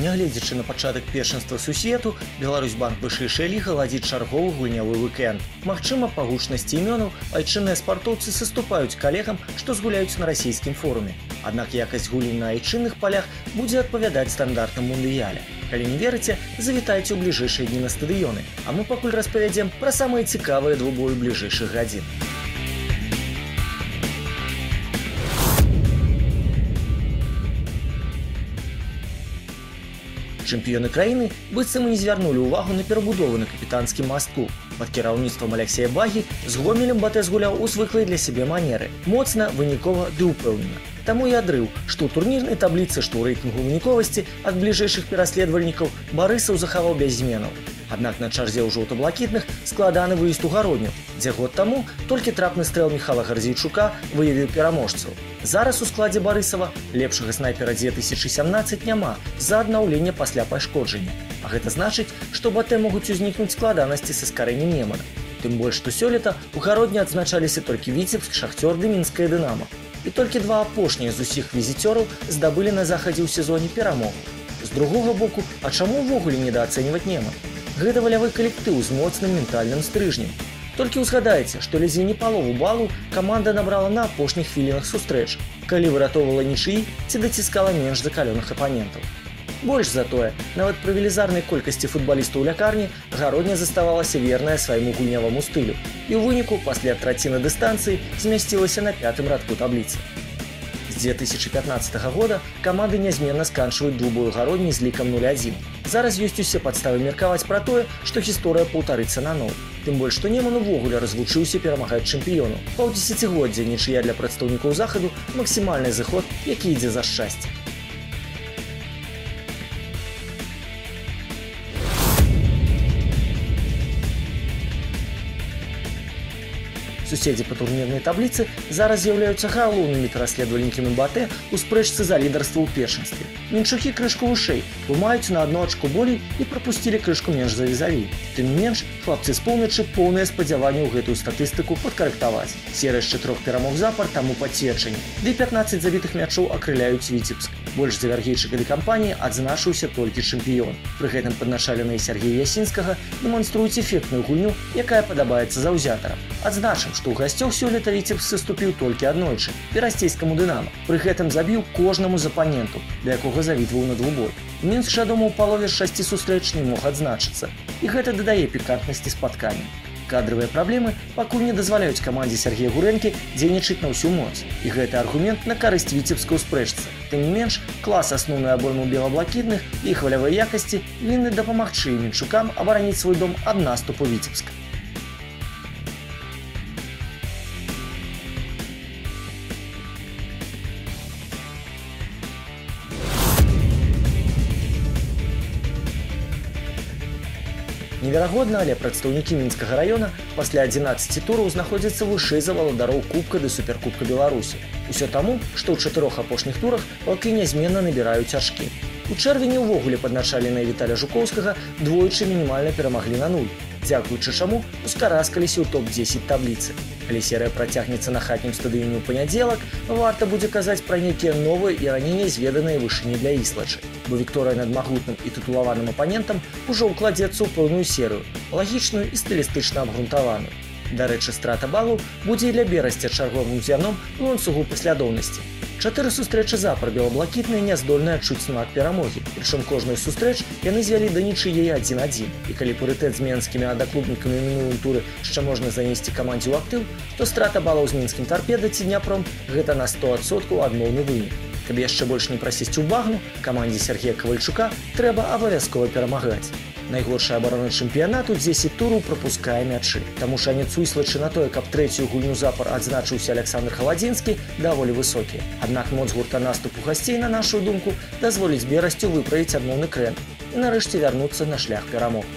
Нягледзячы на пачатак першынства сусвету, Беларусьбанк вышэйшая ліга ладзіць чарговы гульнявы вікенд. Магчыма, па гучнасці імёнаў айчынныя спартоўцы саступаюць калегам, што згуляюць на расійскім форуме. Аднак якасць гульні на айчынных палях будзе адпавядаць стандартам мундыяля. Калі не верыце, завітайце ў бліжэйшыя дні на стадыёны, а мы пакуль распавядзем пра самыя цікавыя двубоі бліжэйшых гадзін. Чэмпіёны краіны быццам і не звярнулі ўвагу на перабудову на капітанскім мастку. Пад кіраўніцтвам Аляксея Багі з Гомелем Батэ згуляў у звыклай для сябе манеры. Моцна, вынікова ды ўпэўнена. Таму і адрыў, што ў турнірнай табліцы, што ў рэйтынгу выніковасці ад бліжэйшых пераследавальнікаў Барысаў захаваў без зменаў. Аднак на чарзе ў жоўта-блакітных складаны выезд у Гародню, дзе год таму толькі трапны стрэл Міхала Гарзейчука выявіў пераможцаў. Зараз у складзе Барысава лепшага снайпера 2017 няма з-за аднаўлення пасля пашкоджання. А гэта значыць, што Батэ могуць узнікнуць складанасці са скарэннем Немана. Тым больш, што сёлета ў Гародні адзначаліся толькі Віцебск, Шахцёр ды Мінскае Дынамо. І толькі два апошніх з усіх візіцёраў здабылі на захадзе ў сезоне перамогу. З другога боку, а чаму ўвогуле недаацэньваць Неман? Гэта валявы калектыў з моцным ментальным стрыжнем. Толькі ўзгадайце, што ледзьве не палову балу каманда набрала на апошніх хвілінах сустрэч, калі выратоўвала нічыі ці даціскала менш закалёных апанентаў. Больш за тое, нават пры велізарнай колькасці футбалістаў у лякарні Гародня заставалася верная свайму гульняваму стылю і ў выніку пасля траціны дыстанцыі змясцілася на 5-м радку табліцы. З 2015 года каманды нязменна сканчваюць двубой Гародні з лікам 0-1. Зараз ёсць усе падставы меркаваць пра тое, што гісторыя паўтарыцца наноў. Тым больш, што Неман увогуле развучыўся перамагаць чэмпіёну. Паўдзесяцігоддзя нічыя для прадстаўнікоў захаду максімальны зыход, які ідзе за шчасце. Суседзі па турнірнай табліцы зараз з'яўляюцца галоўнымі пераследавальнікамі Батэ ў спрэчцы за лідарства ў першынстве. Мінчукі крышку вышэй, бо маюць на одну ачку болей і прапусцілі крышку менш за Візаві. Тым не менш, хлапцы з поўначы поўныя спадзяванні ў гэтую статыстыку падкарэктаваць. Серыя з 4 перамог запар таму пацверджанне. Ды 15 забітых мячоў акрыляюць Віцебск. Больш за вяргейчыкай ды кампаніі адзначыўся толькі чэмпіён. Пры гэтым падначаленыя Сергея Ясінскага дэманструюць эфектную гульню, якая падабаецца заўзятарам. Адзначым, што ў гасцёў сёлета Віцебск саступіў толькі аднойчы перасцейскаму Дынамо. Пры гэтым забіў кожнаму з апаненту, да якога завітваў на двубой. Мінск жа дома ў палове з 6 сустрэч не мог адзначыцца. І гэта дадае пікантнасці спаткання. Кадравыя праблемы пакуль не дазваляюць камандзе Сергея Гурэнкі дзейнічаць на ўсю моц. І гэты аргумент на карысць Віцебска ў спрэчцы. Тым не менш, клас асноўнай абоймы бела-блакітных і іх валявыя якасці вінны дапамагчы мінчукам абараніць свой дом ад наступу Віцебска. Неверагодна, але прадстаўнікі Мінскага раёна пасля 11 тураў знаходзяцца вышэй за валадароў Кубка ды Суперкубка Беларусі. Усё таму, што ў 4 апошніх турах палкі нязменна набіраюць ачкі. У чэрвені ўвогуле падначаленыя Віталя Жукоўскага двойчы мінімальна перамаглі на 0, дзякуючы чаму ускараскаліся ў топ-10 табліцы. Калі серыя працягнецца на хатнім стадыёне ў панядзелак, варта будзе казаць пра нейкія новыя і раней нязведаныя вышыні для Іслачы, бо вікторыя над магутным і тытулаваным апанентам ужо ўкладзецца ў пэўную серыю, лагічную і стылістычна абгрунтаваную. Дарэчы, страта балаў будзе і для Берасця чарговым зярном у ланцугу паслядоўнасці. 4 сустрэчы запар бела-блакітныя не здольныя адчуць смак перамогі, прычым кожную сустрэч яны звялі да нічыяй 1-1. І калі парытэт з менскімі адаклубнікамі ў мінулым туры яшчэ можна занесці камандзе ў актыў, то страта балаў з мінскім Тарпеда ці Дняпром гэта на 100% адмоўны вынік. Каб яшчэ больш не прасесці ў багну, камандзе Сергея Кавальчука трэба абавязкова перамагаць. Найгоршая абарона чэмпіянату 10 тураў прапускае мячы. Таму шанец у Іслачы на тое, каб трэцюю гульню запар адзначыўся Александр Халадзінскі, даволі высокі. Аднак моц гурта наступу гасцей, на нашу думку, дазволіць Берасцю выправіць адмоўны крэн і нарэшце вярнуцца на шлях перамог.